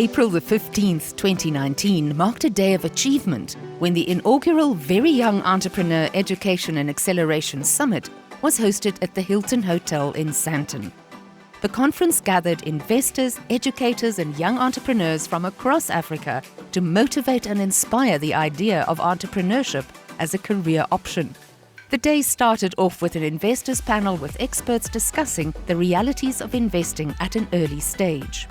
April the 15th, 2019 marked a day of achievement when the inaugural Very Young Entrepreneur Education and Acceleration Summit was hosted at the Hilton Hotel in Sandton. The conference gathered investors, educators and young entrepreneurs from across Africa to motivate and inspire the idea of entrepreneurship as a career option. The day started off with an investors panel with experts discussing the realities of investing at an early stage.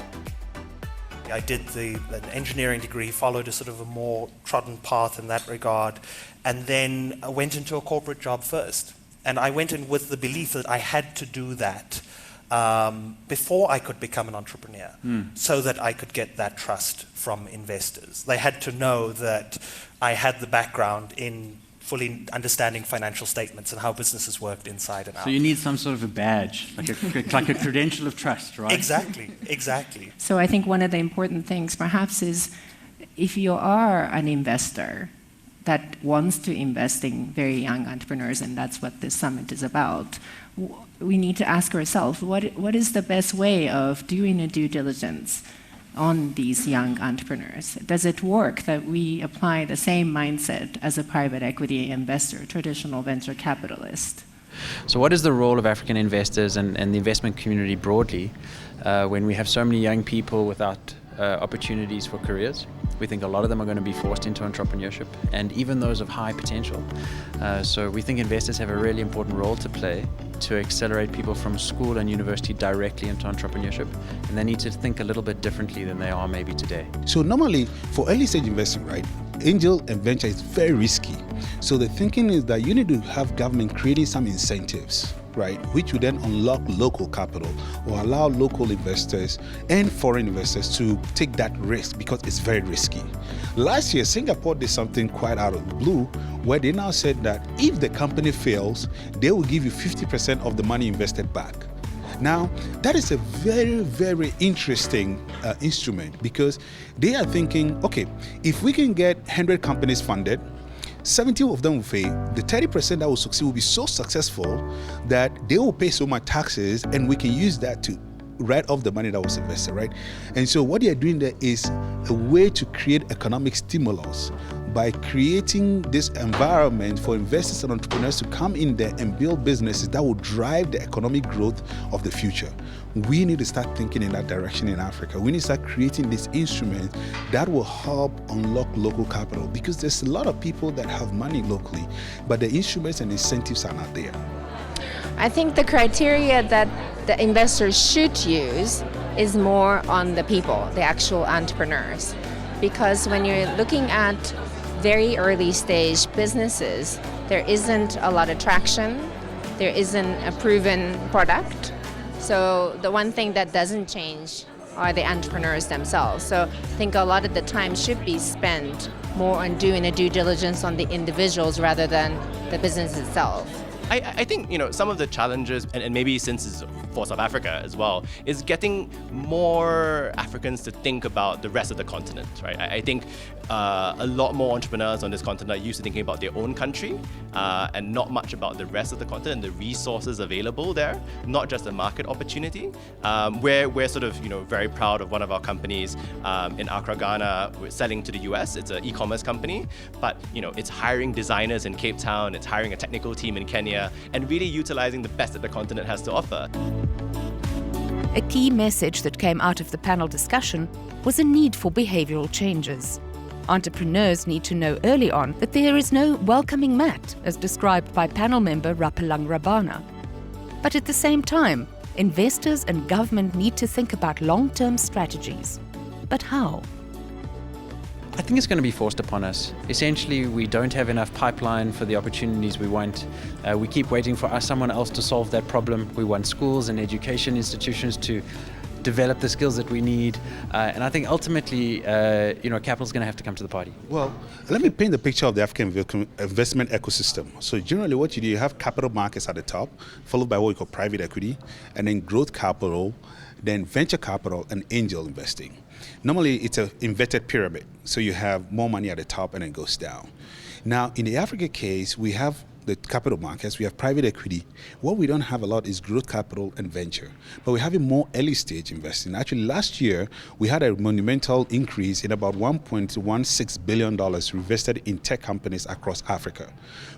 I did an engineering degree, followed a sort of a more trodden path in that regard, and then I went into a corporate job first. And I went in with the belief that I had to do that before I could become an entrepreneur, so that I could get that trust from investors. They had to know that I had the background in fully understanding financial statements and how businesses worked inside and out. So you need some sort of a badge, like a credential of trust, right? Exactly. So I think one of the important things perhaps is if you are an investor that wants to invest in very young entrepreneurs, and that's what this summit is about, we need to ask ourselves, what is the best way of doing a due diligence on these young entrepreneurs? Does it work that we apply the same mindset as a private equity investor, traditional venture capitalist? So what is the role of African investors and the investment community broadly when we have so many young people without opportunities for careers? We think a lot of them are going to be forced into entrepreneurship, and even those of high potential. So we think investors have a really important role to play to accelerate people from school and university directly into entrepreneurship, and they need to think a little bit differently than they are maybe today. So normally for early stage investing, right, angel and venture is very risky. So the thinking is that you need to have government creating some incentives, right, which would then unlock local capital or allow local investors and foreign investors to take that risk because it's very risky. Last year, Singapore did something quite out of the blue where they now said that if the company fails, they will give you 50% of the money invested back. Now, that is a very, very interesting instrument because they are thinking, okay, if we can get 100 companies funded, 70 of them will fail. The 30% that will succeed will be so successful that they will pay so much taxes, and we can use that to write off the money that was invested, right? And so what they are doing there is a way to create economic stimulus by creating this environment for investors and entrepreneurs to come in there and build businesses that will drive the economic growth of the future. We need to start thinking in that direction in Africa. We need to start creating this instrument that will help unlock local capital, because there's a lot of people that have money locally, but the instruments and incentives are not there. I think the criteria that the investors should use is more on the people, the actual entrepreneurs. Because when you're looking at very early stage businesses, there isn't a lot of traction, there isn't a proven product. So the one thing that doesn't change are the entrepreneurs themselves. So I think a lot of the time should be spent more on doing a due diligence on the individuals rather than the business itself. I think, some of the challenges, and maybe since it's for South Africa as well, is getting more Africans to think about the rest of the continent, right? I think a lot more entrepreneurs on this continent are used to thinking about their own country and not much about the rest of the continent, the resources available there, not just the market opportunity. We're sort of, very proud of one of our companies in Accra, Ghana. We're selling to the US. It's an e-commerce company, but, it's hiring designers in Cape Town, it's hiring a technical team in Kenya, and really utilizing the best that the continent has to offer. A key message that came out of the panel discussion was a need for behavioral changes. Entrepreneurs need to know early on that there is no welcoming mat, as described by panel member Rapalang Rabana. But at the same time, investors and government need to think about long-term strategies. But how? I think it's going to be forced upon us. Essentially, we don't have enough pipeline for the opportunities we want. We keep waiting for someone else to solve that problem. We want schools and education institutions to develop the skills that we need. And I think ultimately, capital is going to have to come to the party. Well, let me paint the picture of the African investment ecosystem. So generally what you do, you have capital markets at the top, followed by what we call private equity, and then growth capital, then venture capital and angel investing. Normally it's an inverted pyramid. So you have more money at the top and it goes down. Now in the Africa case, we have the capital markets, we have private equity. What we don't have a lot is growth capital and venture, but we're having more early stage investing. Actually, last year, we had a monumental increase in about $1.16 billion invested in tech companies across Africa,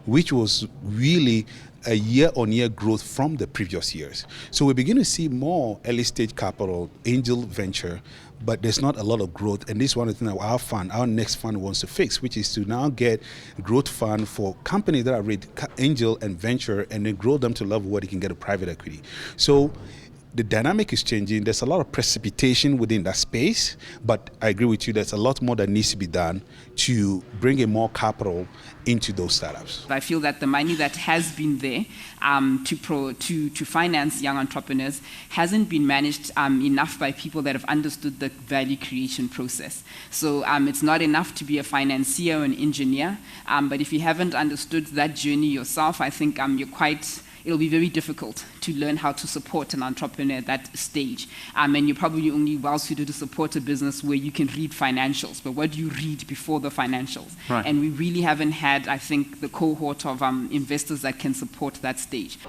which was really a year-on-year growth from the previous years. So we begin to see more early stage capital, angel venture, but there's not a lot of growth. And this is one of the things that our next fund wants to fix, which is to now get growth fund for companies that are rated angel and venture, and then grow them to a level where they can get a private equity. So the dynamic is changing. There's a lot of precipitation within that space, but I agree with you, there's a lot more that needs to be done to bring in more capital into those startups. I feel that the money that has been there to finance young entrepreneurs hasn't been managed enough by people that have understood the value creation process. So it's not enough to be a financier or an engineer, but if you haven't understood that journey yourself, I think it'll be very difficult to learn how to support an entrepreneur at that stage. And you're probably only well suited to support a business where you can read financials, but what do you read before the financials? Right. And we really haven't had, I think, the cohort of investors that can support that stage.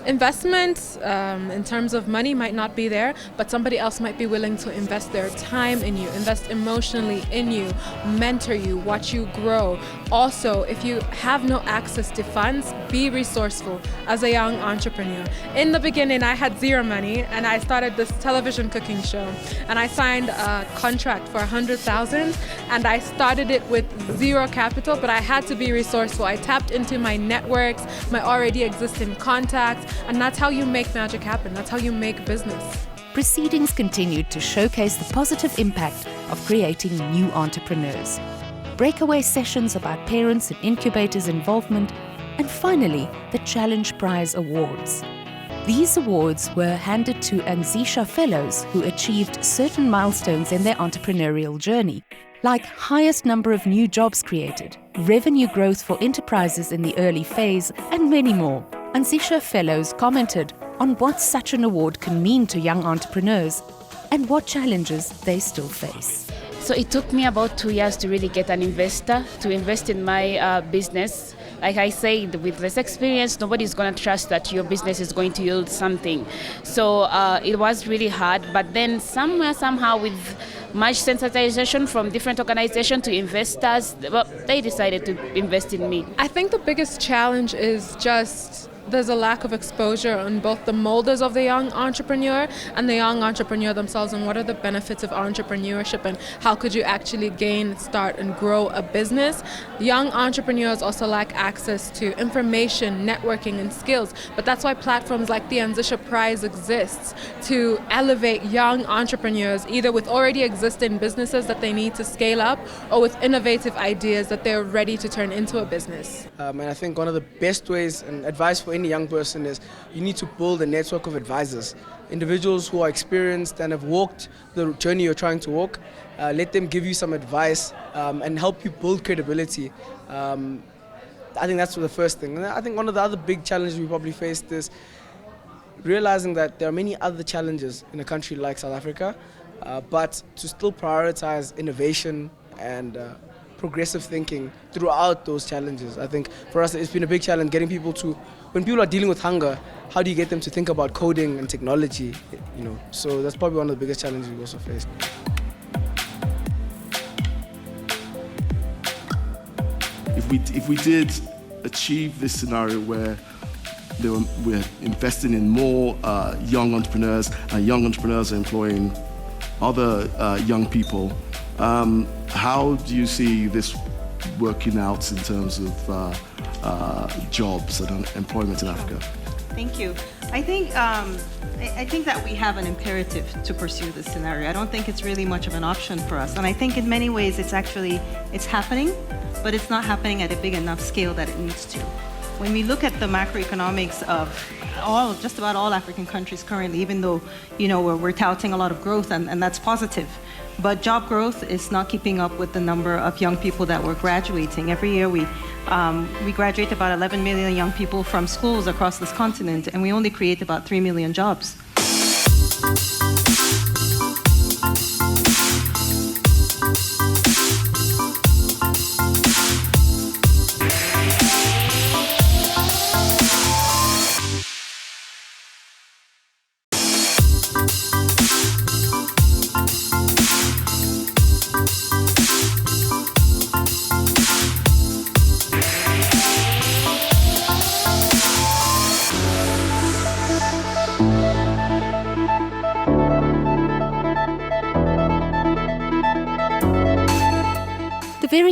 Investment in terms of money might not be there, but somebody else might be willing to invest their time in you, invest emotionally in you, mentor you, watch you grow. Also, if you have no access to funds, be resourceful as a young entrepreneur. In the beginning, I had zero money, and I started this television cooking show, and I signed a contract for $100,000, and I started it with zero capital, but I had to be resourceful. I tapped into my networks, my already existing contacts, and that's how you make magic happen. That's how you make business. Proceedings continued to showcase the positive impact of creating new entrepreneurs. Breakaway sessions about parents and incubators' involvement, and finally, the Challenge Prize Awards. These awards were handed to Anzisha Fellows who achieved certain milestones in their entrepreneurial journey, like highest number of new jobs created, revenue growth for enterprises in the early phase, and many more. Anzisha Fellows commented on what such an award can mean to young entrepreneurs and what challenges they still face. So it took me about 2 years to really get an investor to invest in my business. Like I said, with less experience, nobody's going to trust that your business is going to yield something. So it was really hard, but then somehow with much sensitization from different organizations to investors, well, they decided to invest in me. I think the biggest challenge is just there's a lack of exposure on both the molders of the young entrepreneur and the young entrepreneur themselves, and what are the benefits of entrepreneurship and how could you actually gain, start, and grow a business. Young entrepreneurs also lack access to information, networking, and skills, but that's why platforms like the Anzisha Prize exists to elevate young entrepreneurs, either with already existing businesses that they need to scale up or with innovative ideas that they're ready to turn into a business. And I think one of the best ways and advice for any young person is you need to build a network of advisors, individuals who are experienced and have walked the journey you're trying to walk. Let them give you some advice and help you build credibility. I think that's the first thing. And I think one of the other big challenges we probably faced is realizing that there are many other challenges in a country like South Africa, but to still prioritize innovation and progressive thinking throughout those challenges. I think for us it's been a big challenge getting people to, when people are dealing with hunger, how do you get them to think about coding and technology, So that's probably one of the biggest challenges we also faced. If we did achieve this scenario where we're investing in more young entrepreneurs and young entrepreneurs are employing other young people, how do you see this working out in terms of jobs and employment in Africa? Thank you. I think that we have an imperative to pursue this scenario. I don't think it's really much of an option for us. And I think in many ways it's happening, but it's not happening at a big enough scale that it needs to. When we look at the macroeconomics of just about all African countries currently, even though we're touting a lot of growth and that's positive, but job growth is not keeping up with the number of young people that we're graduating. Every year we graduate about 11 million young people from schools across this continent, and we only create about 3 million jobs.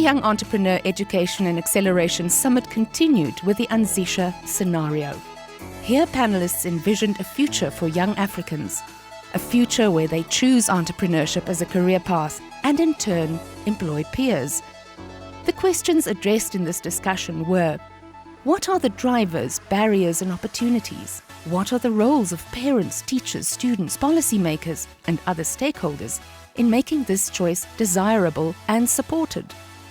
Young Entrepreneur Education and Acceleration Summit continued with the Anzisha scenario. Here, panelists envisioned a future for young Africans, a future where they choose entrepreneurship as a career path and, in turn, employ peers. The questions addressed in this discussion were: what are the drivers, barriers, and opportunities? What are the roles of parents, teachers, students, policymakers, and other stakeholders in making this choice desirable and supported?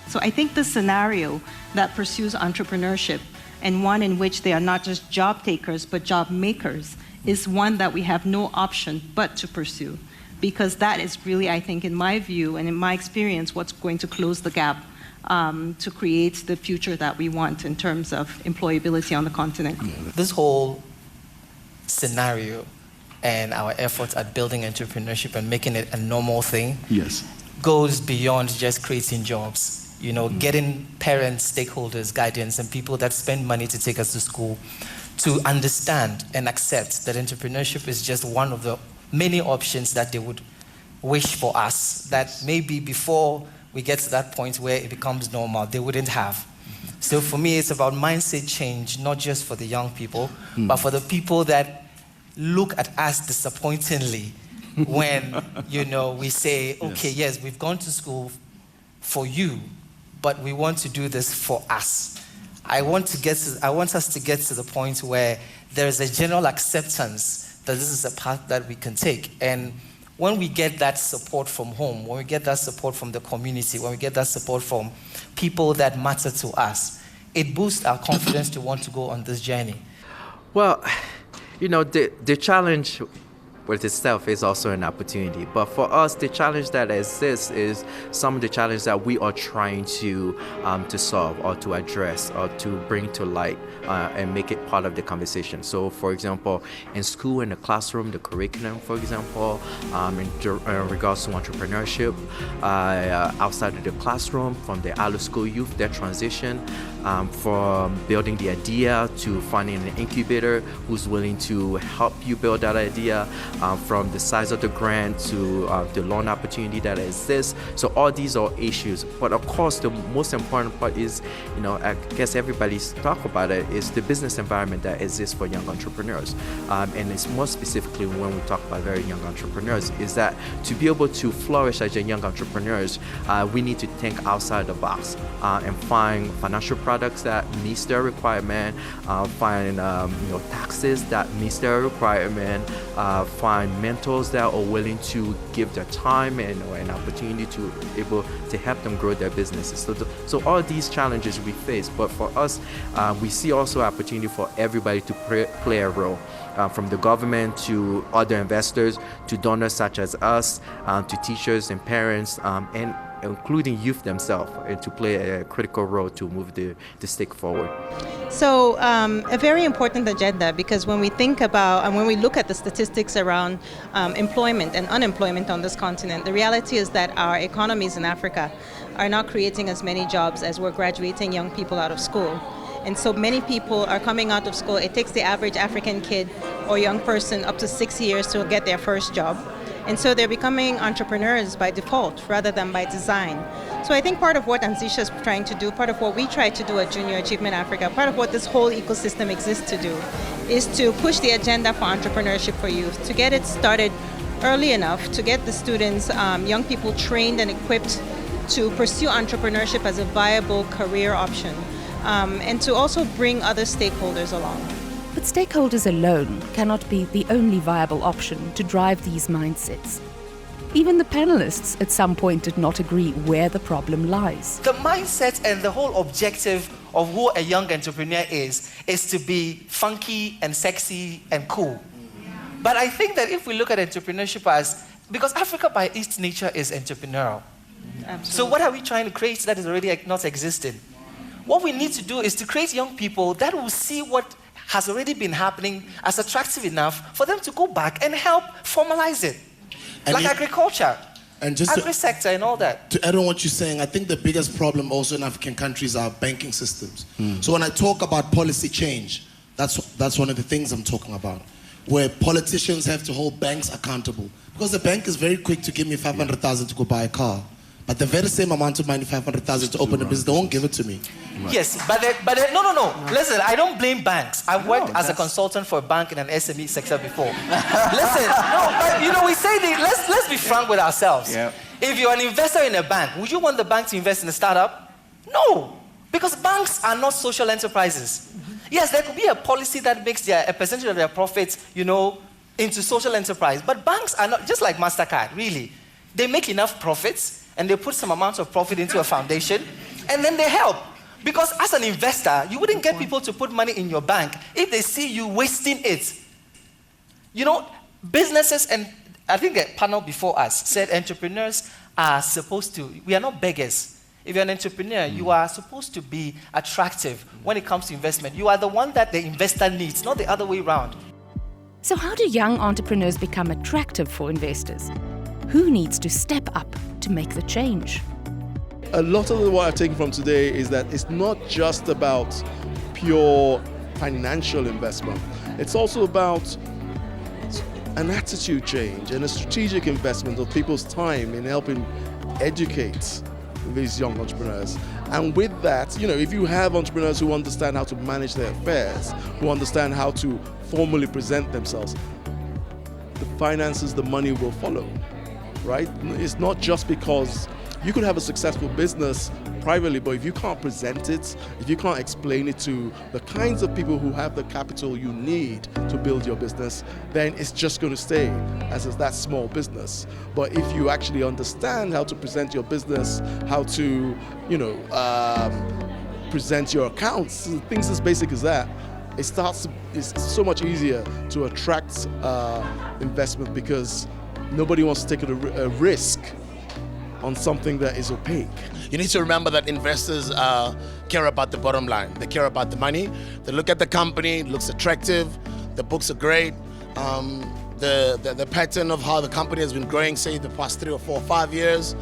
So I think the scenario that pursues entrepreneurship, and one in which they are not just job takers but job makers, is one that we have no option but to pursue, because that is really, I think, in my view and in my experience, what's going to close the gap to create the future that we want in terms of employability on the continent. This whole scenario and our efforts at building entrepreneurship and making it a normal thing goes beyond just creating jobs. You know, getting parents, stakeholders, guardians, and people that spend money to take us to school to understand and accept that entrepreneurship is just one of the many options that they would wish for us, that maybe before we get to that point where it becomes normal, they wouldn't have. So for me, it's about mindset change, not just for the young people, but for the people that look at us disappointingly when, you know, we say, okay, yes, we've gone to school for you, but we want to do this for us. I want us to get to the point where there is a general acceptance that this is a path that we can take. And when we get that support from home, when we get that support from the community, when we get that support from people that matter to us, it boosts our confidence to want to go on this journey. Well, you know, the challenge with itself is also an opportunity. But for us, the challenge that exists is some of the challenges that we are trying to solve or to address or to bring to light and make it part of the conversation. So, for example, in school, in the classroom, the curriculum, for example, in regards to entrepreneurship, outside of the classroom, from the out of school youth, their transition, from building the idea to finding an incubator who's willing to help you build that idea, from the size of the grant to the loan opportunity that exists. So all these are issues. But of course, the most important part is, you know, I guess everybody's talk about it, is the business environment that exists for young entrepreneurs. And it's more specifically when we talk about very young entrepreneurs, is that to be able to flourish as young entrepreneurs, we need to think outside the box and find financial products that meets their requirement, find taxes that meets their requirement, find mentors that are willing to give their time and an opportunity to able to help them grow their businesses. So all these challenges we face, but for us, we see also opportunity for everybody to play a role. From the government to other investors to donors such as us, to teachers and parents, and including youth themselves, to play a critical role to move the stake forward. So a very important agenda, because when we think about and when we look at the statistics around employment and unemployment on this continent, the reality is that our economies in Africa are not creating as many jobs as we're graduating young people out of school. And so many people are coming out of school. It takes the average African kid or young person up to 6 years to get their first job. And so they're becoming entrepreneurs by default rather than by design. So I think part of what Anzisha is trying to do, part of what we try to do at Junior Achievement Africa, part of what this whole ecosystem exists to do, is to push the agenda for entrepreneurship for youth, to get it started early enough, to get the students, young people trained and equipped to pursue entrepreneurship as a viable career option. And to also bring other stakeholders along. But stakeholders alone cannot be the only viable option to drive these mindsets. Even the panelists at some point did not agree where the problem lies. The mindset and the whole objective of who a young entrepreneur is to be funky and sexy and cool. But I think that if we look at entrepreneurship as, because Africa by its nature is entrepreneurial. Absolutely. So what are we trying to create that is already not existing? What we need to do is to create young people that will see what has already been happening as attractive enough for them to go back and help formalize it. And like agriculture, and just agri-sector and all that. To add on what you're saying, I think the biggest problem also in African countries are banking systems. So when I talk about policy change, that's one of the things I'm talking about, where politicians have to hold banks accountable. Because the bank is very quick to give me 500,000 to go buy a car. But the very same amount of money, 500,000 to open a business, they won't give it to me. Right. Yes, but no. Listen, I don't blame banks. I've worked as a consultant for a bank in an SME sector before. Listen, no, but we say let's be frank with ourselves. Yeah. If you're an investor in a bank, would you want the bank to invest in a startup? No, because banks are not social enterprises. Yes, there could be a policy that makes a percentage of their profits, into social enterprise. But banks are not, just like MasterCard, really. They make enough profits, and they put some amount of profit into a foundation, and then they help. Because as an investor, you wouldn't get people to put money in your bank if they see you wasting it. Businesses, and I think the panel before us said entrepreneurs are supposed to, we are not beggars. If you're an entrepreneur, you are supposed to be attractive when it comes to investment. You are the one that the investor needs, not the other way around. So how do young entrepreneurs become attractive for investors? Who needs to step up to make the change? A lot of what I've taken from today is that it's not just about pure financial investment. It's also about an attitude change and a strategic investment of people's time in helping educate these young entrepreneurs. And with that, if you have entrepreneurs who understand how to manage their affairs, who understand how to formally present themselves, the finances, the money will follow, right? It's not just because you could have a successful business privately, but if you can't present it, if you can't explain it to the kinds of people who have the capital you need to build your business, then it's just going to stay as that small business. But if you actually understand how to present your business, how to, present your accounts, things as basic as that, it's so much easier to attract investment, because nobody wants to take a risk on something that is opaque. You need to remember that investors care about the bottom line. They care about the money. They look at the company, it looks attractive, the books are great. The pattern of how the company has been growing, say the past 3 or 4 or 5 years,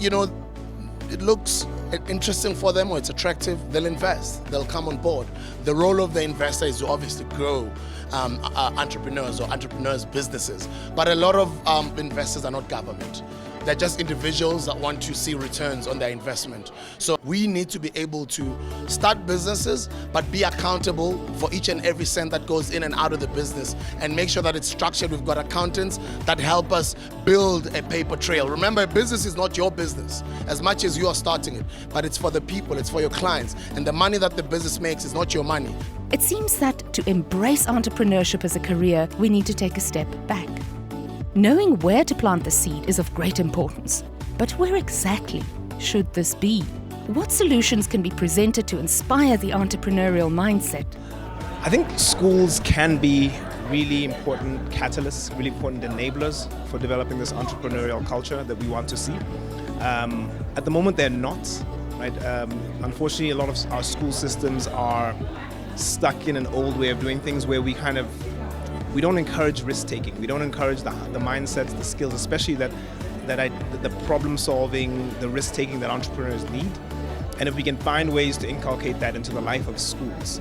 it looks interesting for them, or it's attractive, they'll invest, they'll come on board. The role of the investor is to obviously grow entrepreneurs or entrepreneurs' businesses. But a lot of investors are not government. They're just individuals that want to see returns on their investment. So we need to be able to start businesses, but be accountable for each and every cent that goes in and out of the business, and make sure that it's structured. We've got accountants that help us build a paper trail. Remember, a business is not your business as much as you are starting it, but it's for the people, it's for your clients. And the money that the business makes is not your money. It seems that to embrace entrepreneurship as a career, we need to take a step back. Knowing where to plant the seed is of great importance. But where exactly should this be? What solutions can be presented to inspire the entrepreneurial mindset? I think schools can be really important catalysts, really important enablers for developing this entrepreneurial culture that we want to see. At the moment, they're not. Right? Unfortunately, a lot of our school systems are stuck in an old way of doing things, where we don't encourage risk-taking. We don't encourage the mindsets, the skills, especially the problem-solving, the risk-taking that entrepreneurs need. And if we can find ways to inculcate that into the life of schools,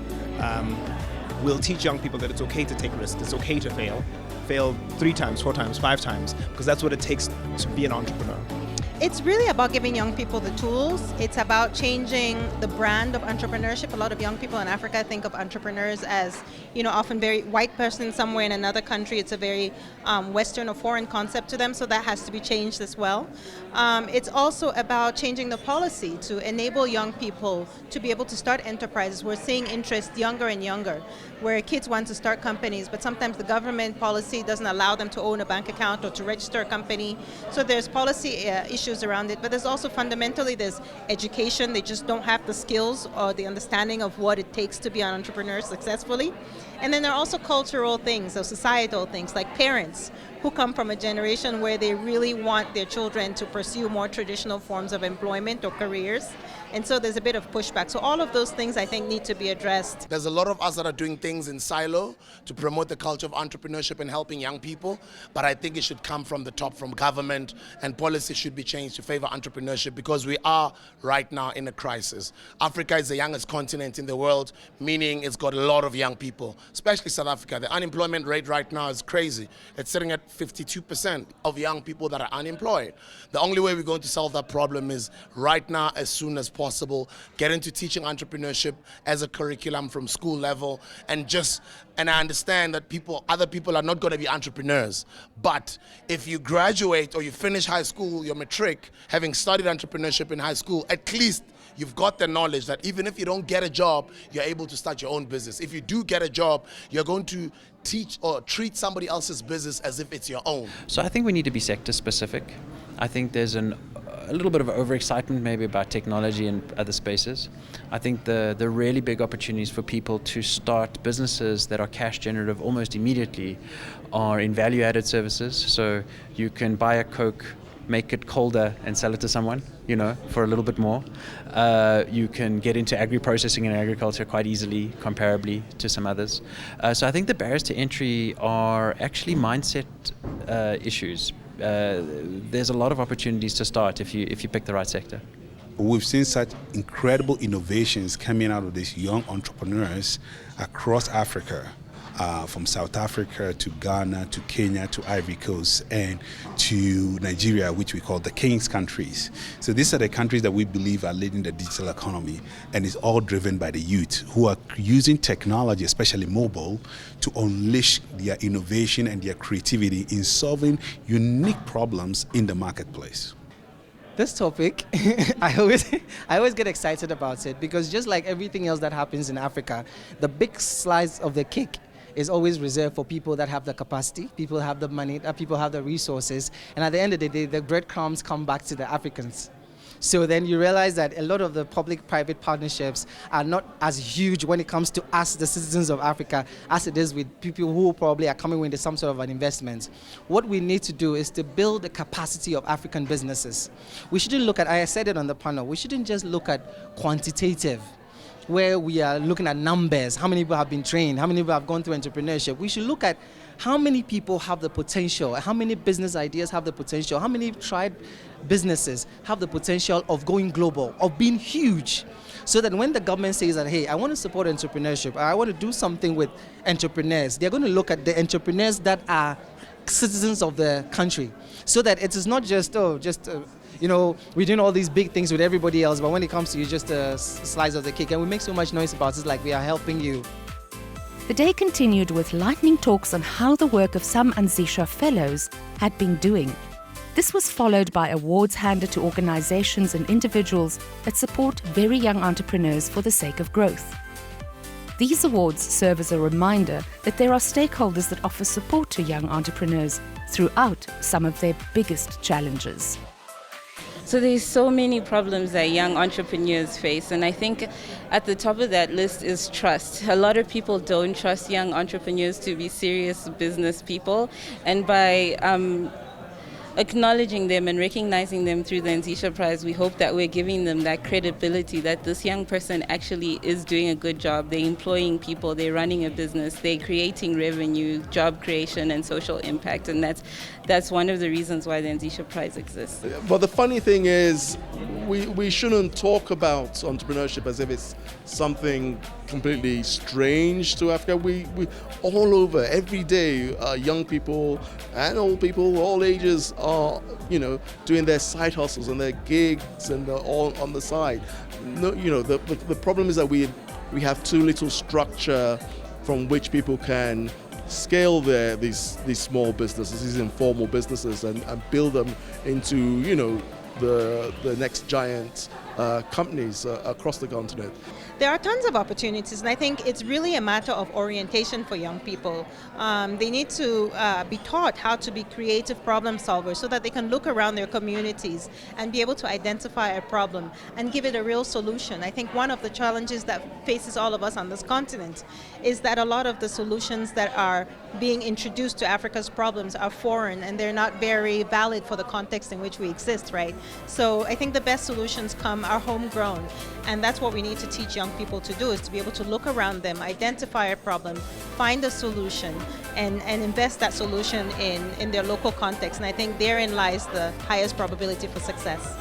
we'll teach young people that it's okay to take risks, it's okay to fail 3 times, 4 times, 5 times, because that's what it takes to be an entrepreneur. It's really about giving young people the tools. It's about changing the brand of entrepreneurship. A lot of young people in Africa think of entrepreneurs as, often very white person somewhere in another country. It's a very Western or foreign concept to them, so that has to be changed as well. It's also about changing the policy to enable young people to be able to start enterprises. We're seeing interest younger and younger, where kids want to start companies, but sometimes the government policy doesn't allow them to own a bank account or to register a company. So there's policy issues around it, but there's also fundamentally there's education. They just don't have the skills or the understanding of what it takes to be an entrepreneur successfully. And then there are also cultural things, or societal things, like parents who come from a generation where they really want their children to pursue more traditional forms of employment or careers. And so there's a bit of pushback. So all of those things I think need to be addressed. There's a lot of us that are doing things in silo to promote the culture of entrepreneurship and helping young people, but I think it should come from the top, from government, and policy should be changed to favor entrepreneurship because we are right now in a crisis. Africa is the youngest continent in the world, meaning it's got a lot of young people, especially South Africa. The unemployment rate right now is crazy. It's sitting at 52% of young people that are unemployed. The only way we're going to solve that problem is right now, as soon as possible, get into teaching entrepreneurship as a curriculum from school level, and I understand that other people are not going to be entrepreneurs, but if you graduate or you finish high school, your matric, having studied entrepreneurship in high school, at least you've got the knowledge that even if you don't get a job, you're able to start your own business. If you do get a job, you're going to teach or treat somebody else's business as if it's your own. So I think we need to be sector specific. I think there's a little bit of overexcitement maybe about technology and other spaces. I think the really big opportunities for people to start businesses that are cash generative almost immediately are in value-added services. So you can buy a Coke, make it colder and sell it to someone, for a little bit more. You can get into agri-processing and agriculture quite easily, comparably to some others. So I think the barriers to entry are actually mindset issues. There's a lot of opportunities to start if you pick the right sector. We've seen such incredible innovations coming out of these young entrepreneurs across Africa. From South Africa to Ghana to Kenya to Ivory Coast and to Nigeria, which we call the King's countries. So these are the countries that we believe are leading the digital economy, and it's all driven by the youth who are using technology, especially mobile, to unleash their innovation and their creativity in solving unique problems in the marketplace. This topic, I always get excited about it because just like everything else that happens in Africa, the big slice of the cake is always reserved for people that have the capacity, people have the money, people have the resources, and at the end of the day, the breadcrumbs come back to the Africans. So then you realize that a lot of the public-private partnerships are not as huge when it comes to us, the citizens of Africa, as it is with people who probably are coming with some sort of an investment. What we need to do is to build the capacity of African businesses. We shouldn't look at, I said it on the panel, we shouldn't just look at quantitative, where we are looking at numbers, how many people have been trained, how many people have gone through entrepreneurship. We should look at how many people have the potential, how many business ideas have the potential, how many tried businesses have the potential of going global, of being huge. So that when the government says that, hey, I want to support entrepreneurship, or I want to do something with entrepreneurs, they're going to look at the entrepreneurs that are citizens of the country. So that it is not just, we're doing all these big things with everybody else, but when it comes to you, just a slice of the cake. And we make so much noise about it, like we are helping you. The day continued with lightning talks on how the work of some Anzisha fellows had been doing. This was followed by awards handed to organizations and individuals that support very young entrepreneurs for the sake of growth. These awards serve as a reminder that there are stakeholders that offer support to young entrepreneurs throughout some of their biggest challenges. So there's so many problems that young entrepreneurs face, and I think at the top of that list is trust. A lot of people don't trust young entrepreneurs to be serious business people, and by acknowledging them and recognizing them through the Anzisha Prize, we hope that we're giving them that credibility that this young person actually is doing a good job. They're employing people, they're running a business, they're creating revenue, job creation, and social impact, and that's one of the reasons why the Anzisha Prize exists. But the funny thing is, we shouldn't talk about entrepreneurship as if it's something completely strange to Africa. We all over, every day, young people and old people, all ages, are doing their side hustles and their gigs and all on the side. No, the problem is that we have too little structure from which people can scale these small businesses, these informal businesses, and build them into the next giant companies across the continent. There are tons of opportunities, and I think it's really a matter of orientation for young people. They need to be taught how to be creative problem solvers so that they can look around their communities and be able to identify a problem and give it a real solution. I think one of the challenges that faces all of us on this continent is that a lot of the solutions that are being introduced to Africa's problems are foreign and they're not very valid for the context in which we exist, right? So I think the best solutions come are homegrown. And that's what we need to teach young people to do, is to be able to look around them, identify a problem, find a solution, and invest that solution in their local context. And I think therein lies the highest probability for success.